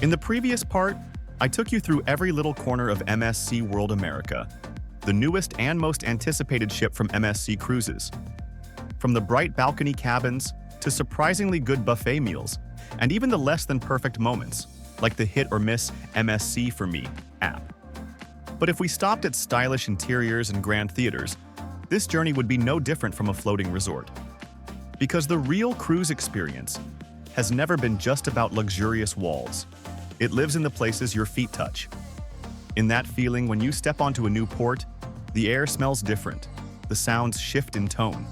In the previous part, I took you through every little corner of MSC World America, the newest and most anticipated ship from MSC Cruises. From the bright balcony cabins to surprisingly good buffet meals, and even the less than perfect moments, like the hit or miss MSC for Me app. But if we stopped at stylish interiors and grand theaters, this journey would be no different from a floating resort. Because the real cruise experience has never been just about luxurious walls. It lives in the places your feet touch. In that feeling when you step onto a new port, the air smells different, the sounds shift in tone.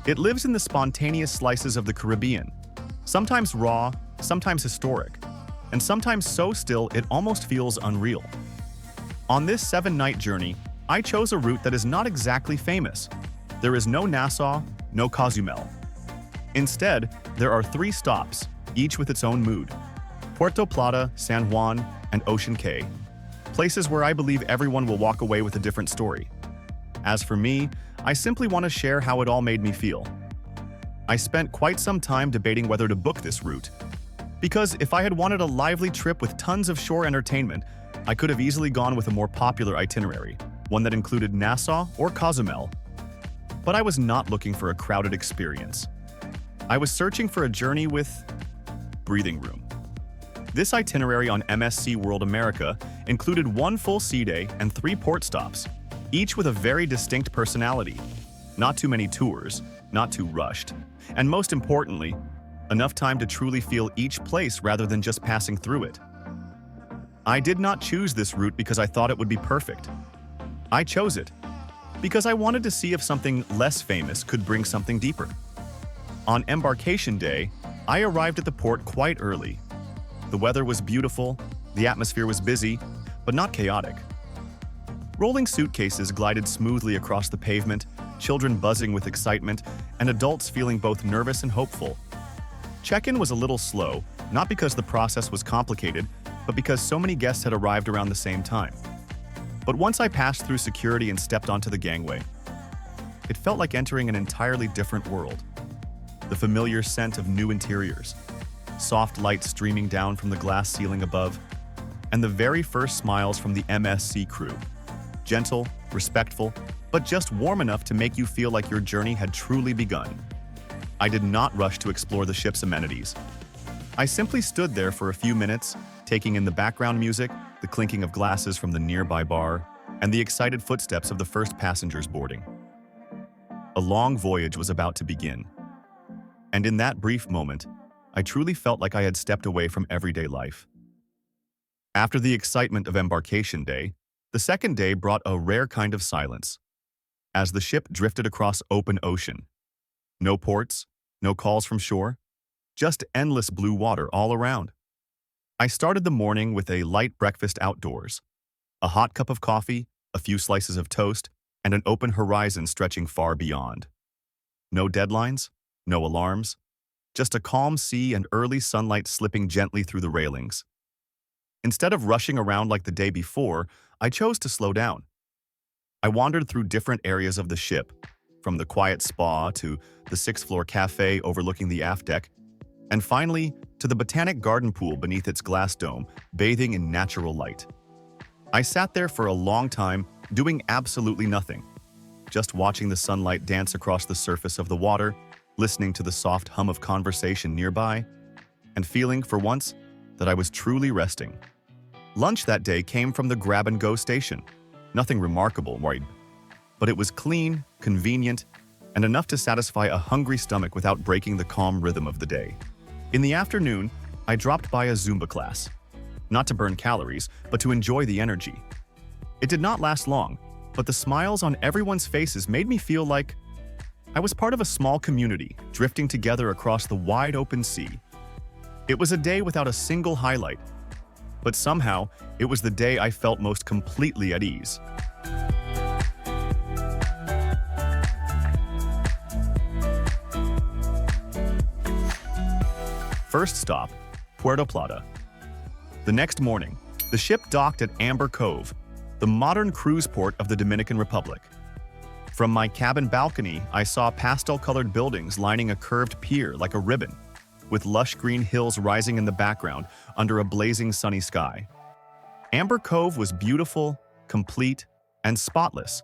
It lives in the spontaneous slices of the Caribbean, sometimes raw, sometimes historic, and sometimes so still it almost feels unreal. On this 7-night journey, I chose a route that is not exactly famous. There is no Nassau, no Cozumel. Instead, there are 3 stops, each with its own mood: Puerto Plata, San Juan, and Ocean Cay. Places where I believe everyone will walk away with a different story. As for me, I simply want to share how it all made me feel. I spent quite some time debating whether to book this route, because if I had wanted a lively trip with tons of shore entertainment, I could have easily gone with a more popular itinerary, one that included Nassau or Cozumel. But I was not looking for a crowded experience. I was searching for a journey with breathing room. This itinerary on MSC World America included 1 full sea day and 3 port stops, each with a very distinct personality. Not too many tours, not too rushed, and most importantly, enough time to truly feel each place rather than just passing through it. I did not choose this route because I thought it would be perfect. I chose it because I wanted to see if something less famous could bring something deeper. On embarkation day, I arrived at the port quite early. The weather was beautiful, the atmosphere was busy, but not chaotic. Rolling suitcases glided smoothly across the pavement, children buzzing with excitement, and adults feeling both nervous and hopeful. Check-in was a little slow, not because the process was complicated, but because so many guests had arrived around the same time. But once I passed through security and stepped onto the gangway, it felt like entering an entirely different world. The familiar scent of new interiors, soft light streaming down from the glass ceiling above, and the very first smiles from the MSC crew. Gentle, respectful, but just warm enough to make you feel like your journey had truly begun. I did not rush to explore the ship's amenities. I simply stood there for a few minutes, taking in the background music, the clinking of glasses from the nearby bar, and the excited footsteps of the first passengers boarding. A long voyage was about to begin. And in that brief moment, I truly felt like I had stepped away from everyday life. After the excitement of embarkation day, the second day brought a rare kind of silence. As the ship drifted across open ocean. No ports, no calls from shore, just endless blue water all around. I started the morning with a light breakfast outdoors. A hot cup of coffee, a few slices of toast, and an open horizon stretching far beyond. No deadlines, no alarms, just a calm sea and early sunlight slipping gently through the railings. Instead of rushing around like the day before, I chose to slow down. I wandered through different areas of the ship, from the quiet spa to the 6th-floor cafe overlooking the aft deck, and finally to the botanic garden pool beneath its glass dome, bathing in natural light. I sat there for a long time, doing absolutely nothing, just watching the sunlight dance across the surface of the water, listening to the soft hum of conversation nearby, and feeling, for once, that I was truly resting. Lunch that day came from the grab-and-go station. Nothing remarkable, right? But it was clean, convenient, and enough to satisfy a hungry stomach without breaking the calm rhythm of the day. In the afternoon, I dropped by a Zumba class. Not to burn calories, but to enjoy the energy. It did not last long, but the smiles on everyone's faces made me feel like I was part of a small community, drifting together across the wide open sea. It was a day without a single highlight, but somehow, it was the day I felt most completely at ease. First stop, Puerto Plata. The next morning, the ship docked at Amber Cove, the modern cruise port of the Dominican Republic. From my cabin balcony, I saw pastel-colored buildings lining a curved pier like a ribbon, with lush green hills rising in the background under a blazing sunny sky. Amber Cove was beautiful, complete, and spotless,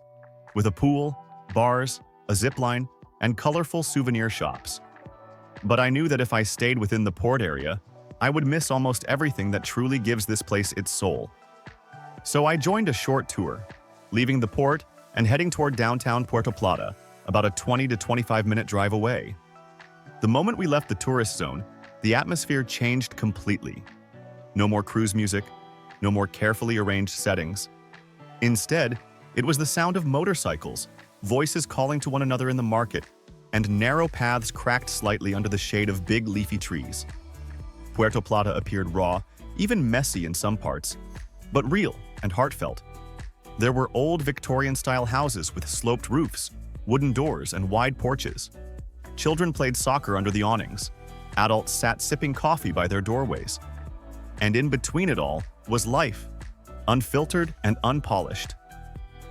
with a pool, bars, a zipline, and colorful souvenir shops. But I knew that if I stayed within the port area, I would miss almost everything that truly gives this place its soul. So I joined a short tour, leaving the port and heading toward downtown Puerto Plata, about a 20 to 25-minute drive away. The moment we left the tourist zone, the atmosphere changed completely. No more cruise music, no more carefully arranged settings. Instead, it was the sound of motorcycles, voices calling to one another in the market, and narrow paths cracked slightly under the shade of big leafy trees. Puerto Plata appeared raw, even messy in some parts, but real and heartfelt. There were old Victorian-style houses with sloped roofs, wooden doors, and wide porches. Children played soccer under the awnings. Adults sat sipping coffee by their doorways. And in between it all was life, unfiltered and unpolished.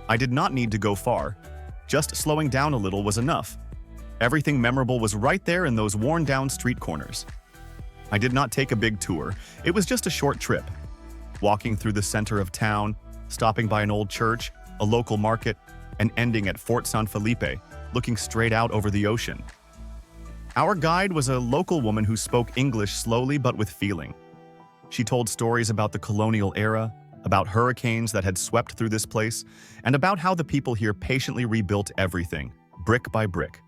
I did not need to go far. Just slowing down a little was enough. Everything memorable was right there in those worn-down street corners. I did not take a big tour. It was just a short trip. Walking through the center of town, stopping by an old church, a local market, and ending at Fort San Felipe, looking straight out over the ocean. Our guide was a local woman who spoke English slowly but with feeling. She told stories about the colonial era, about hurricanes that had swept through this place, and about how the people here patiently rebuilt everything, brick by brick.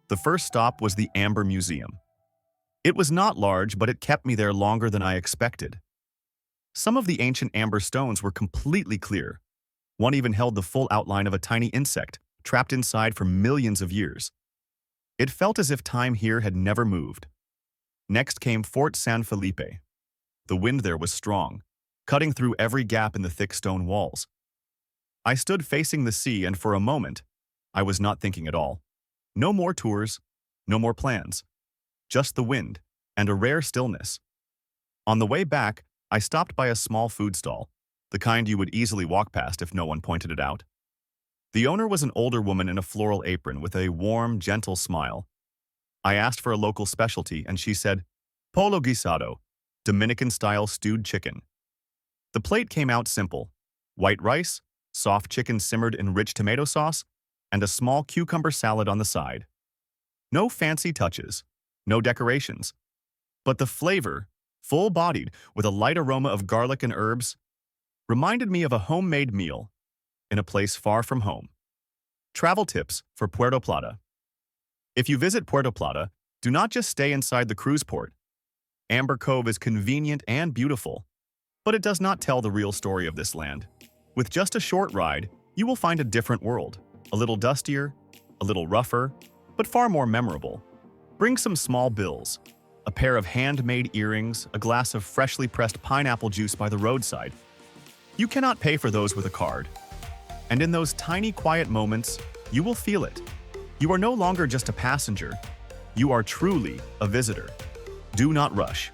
The first stop was the Amber Museum. It was not large, but it kept me there longer than I expected. Some of the ancient amber stones were completely clear. One even held the full outline of a tiny insect, trapped inside for millions of years. It felt as if time here had never moved. Next came Fort San Felipe. The wind there was strong, cutting through every gap in the thick stone walls. I stood facing the sea, and for a moment, I was not thinking at all. No more tours, no more plans. Just the wind, and a rare stillness. On the way back, I stopped by a small food stall, the kind you would easily walk past if no one pointed it out. The owner was an older woman in a floral apron with a warm, gentle smile. I asked for a local specialty, and she said, "Pollo guisado," Dominican-style stewed chicken. The plate came out simple: white rice, soft chicken simmered in rich tomato sauce, and a small cucumber salad on the side. No fancy touches. No decorations. But the flavor, full-bodied with a light aroma of garlic and herbs, reminded me of a homemade meal in a place far from home. Travel tips for Puerto Plata. If you visit Puerto Plata, do not just stay inside the cruise port. Amber Cove is convenient and beautiful, but it does not tell the real story of this land. With just a short ride, you will find a different world, a little dustier, a little rougher, but far more memorable. Bring some small bills, a pair of handmade earrings, a glass of freshly pressed pineapple juice by the roadside. You cannot pay for those with a card. And in those tiny, quiet moments, you will feel it. You are no longer just a passenger. You are truly a visitor. Do not rush.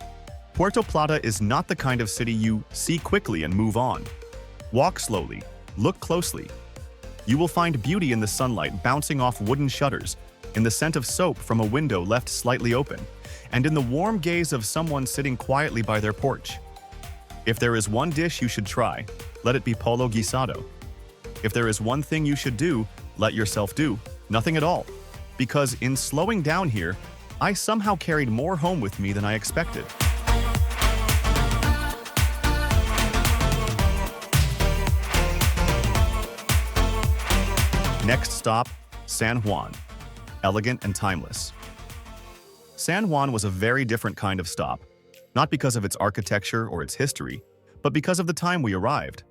Puerto Plata is not the kind of city you see quickly and move on. Walk slowly. Look closely. You will find beauty in the sunlight bouncing off wooden shutters, in the scent of soap from a window left slightly open, and in the warm gaze of someone sitting quietly by their porch. If there is one dish you should try, let it be pollo guisado. If there is one thing you should do, let yourself do nothing at all. Because in slowing down here, I somehow carried more home with me than I expected. Next stop, San Juan. Elegant and timeless. San Juan was a very different kind of stop, not because of its architecture or its history, but because of the time we arrived.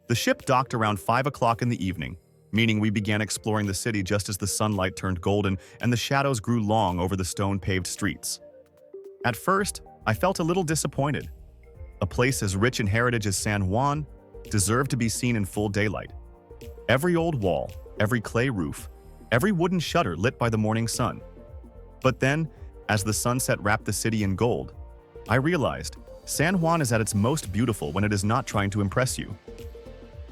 The ship docked around 5 o'clock in the evening, meaning we began exploring the city just as the sunlight turned golden and the shadows grew long over the stone-paved streets. At first, I felt a little disappointed. A place as rich in heritage as San Juan deserved to be seen in full daylight. Every old wall, every clay roof, every wooden shutter lit by the morning sun. But then, as the sunset wrapped the city in gold, I realized San Juan is at its most beautiful when it is not trying to impress you.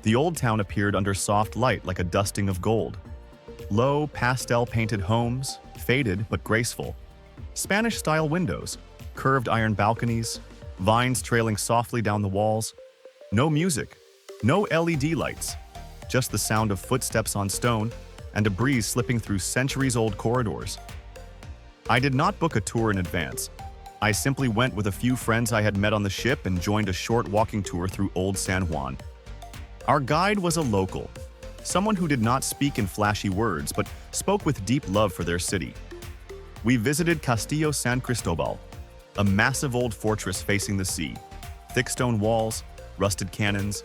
The old town appeared under soft light like a dusting of gold. Low, pastel-painted homes, faded but graceful, Spanish-style windows, curved iron balconies, vines trailing softly down the walls. No music, no LED lights, just the sound of footsteps on stone and a breeze slipping through centuries-old corridors. I did not book a tour in advance. I simply went with a few friends I had met on the ship and joined a short walking tour through old San Juan. Our guide was a local, someone who did not speak in flashy words but spoke with deep love for their city. We visited Castillo San Cristobal, a massive old fortress facing the sea, thick stone walls, rusted cannons.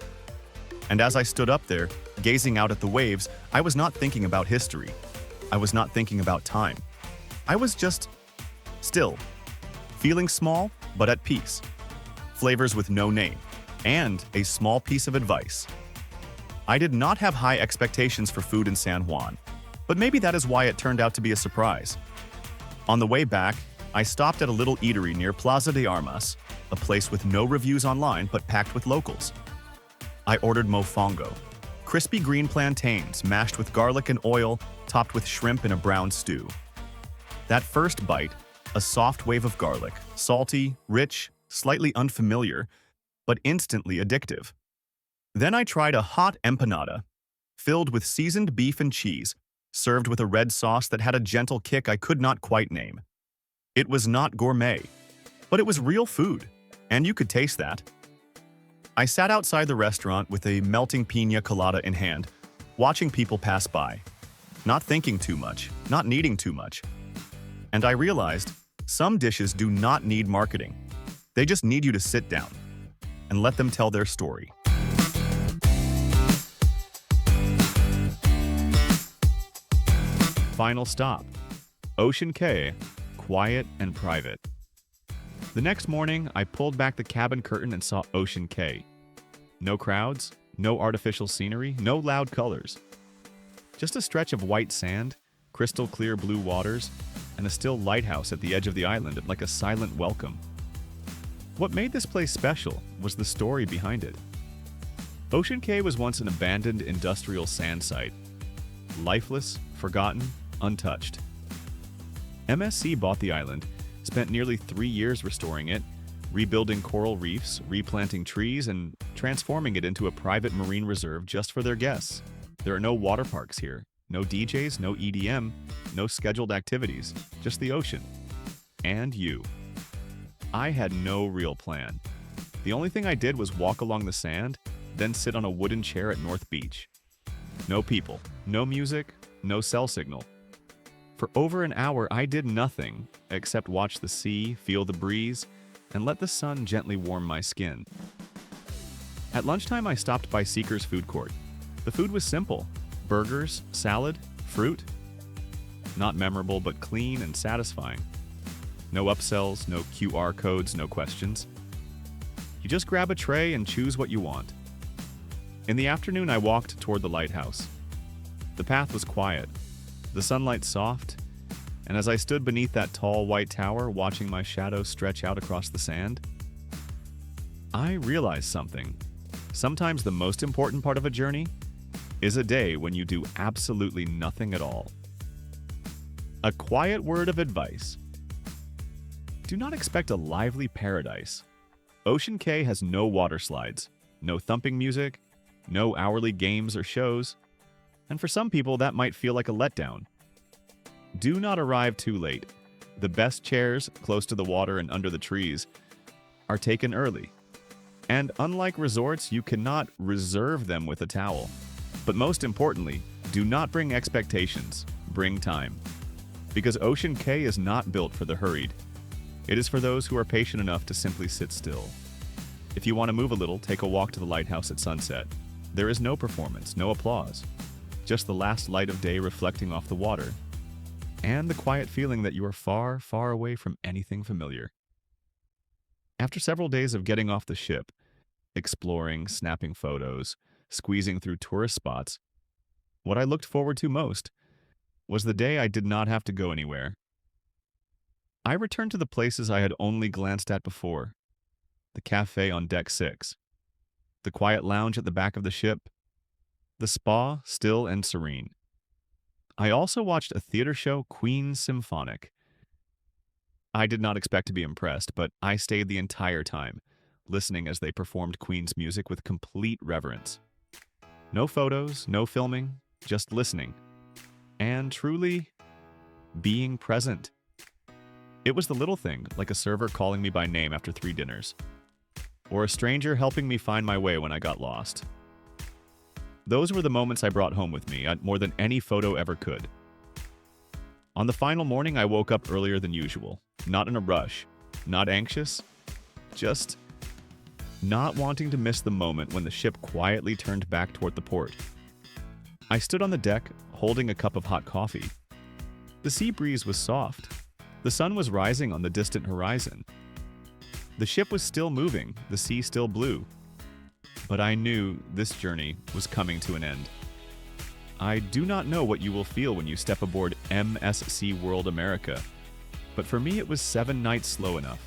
And as I stood up there, gazing out at the waves, I was not thinking about history. I was not thinking about time. I was just still, feeling small but at peace. Flavors with no name, and a small piece of advice. I did not have high expectations for food in San Juan, but maybe that is why it turned out to be a surprise. On the way back, I stopped at a little eatery near Plaza de Armas, a place with no reviews online but packed with locals. I ordered mofongo, crispy green plantains mashed with garlic and oil, topped with shrimp in a brown stew. That first bite, a soft wave of garlic, salty, rich, slightly unfamiliar, but instantly addictive. Then I tried a hot empanada, filled with seasoned beef and cheese, served with a red sauce that had a gentle kick I could not quite name. It was not gourmet, but it was real food, and you could taste that. I sat outside the restaurant with a melting piña colada in hand, watching people pass by, not thinking too much, not needing too much. And I realized some dishes do not need marketing. They just need you to sit down and let them tell their story. Final stop, Ocean Cay, quiet and private. The next morning, I pulled back the cabin curtain and saw Ocean Cay. No crowds, no artificial scenery, no loud colors. Just a stretch of white sand, crystal clear blue waters, and a still lighthouse at the edge of the island, like a silent welcome. What made this place special was the story behind it. Ocean Cay was once an abandoned industrial sand site. Lifeless, forgotten, untouched. MSC bought the island, spent nearly 3 years restoring it, rebuilding coral reefs, replanting trees, and transforming it into a private marine reserve just for their guests. There are no water parks here, no DJs, no EDM, no scheduled activities, just the ocean. And you. I had no real plan. The only thing I did was walk along the sand, then sit on a wooden chair at North Beach. No people, no music, no cell signal. For over an hour, I did nothing except watch the sea, feel the breeze, and let the sun gently warm my skin. At lunchtime, I stopped by Seeker's food court. The food was simple: burgers, salad, fruit. Not memorable, but clean and satisfying. No upsells, no QR codes, no questions. You just grab a tray and choose what you want. In the afternoon, I walked toward the lighthouse. The path was quiet, the sunlight soft, and as I stood beneath that tall white tower watching my shadow stretch out across the sand, I realized something. Sometimes the most important part of a journey is a day when you do absolutely nothing at all. A quiet word of advice. Do not expect a lively paradise. Ocean Cay has no water slides, no thumping music, no hourly games or shows, and for some people that might feel like a letdown. Do not arrive too late. The best chairs, close to the water and under the trees, are taken early. And unlike resorts, you cannot reserve them with a towel. But most importantly, do not bring expectations, bring time. Because Ocean Cay is not built for the hurried. It is for those who are patient enough to simply sit still. If you want to move a little, take a walk to the lighthouse at sunset. There is no performance, no applause. Just the last light of day reflecting off the water. And the quiet feeling that you are far, far away from anything familiar. After several days of getting off the ship, exploring, snapping photos, squeezing through tourist spots, what I looked forward to most was the day I did not have to go anywhere. I returned to the places I had only glanced at before. The cafe on Deck 6, the quiet lounge at the back of the ship, the spa still and serene. I also watched a theater show, Queen Symphonic. I did not expect to be impressed, but I stayed the entire time, listening as they performed Queen's music with complete reverence. No photos, no filming, just listening. And truly, being present. It was the little thing, like a server calling me by name after 3 dinners, or a stranger helping me find my way when I got lost. Those were the moments I brought home with me, more than any photo ever could. On the final morning, I woke up earlier than usual, not in a rush, not anxious, just not wanting to miss the moment when the ship quietly turned back toward the port. I stood on the deck, holding a cup of hot coffee. The sea breeze was soft. The sun was rising on the distant horizon. The ship was still moving, the sea still blue. But I knew this journey was coming to an end. I do not know what you will feel when you step aboard MSC World America, but for me it was 7 nights slow enough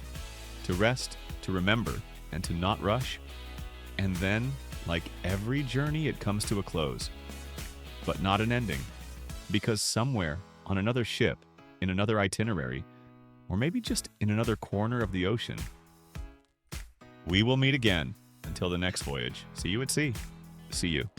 to rest, to remember, and to not rush. And then, like every journey, it comes to a close. But not an ending, because somewhere on another ship, in another itinerary, or maybe just in another corner of the ocean, we will meet again. Until the next voyage, see you at sea. See you.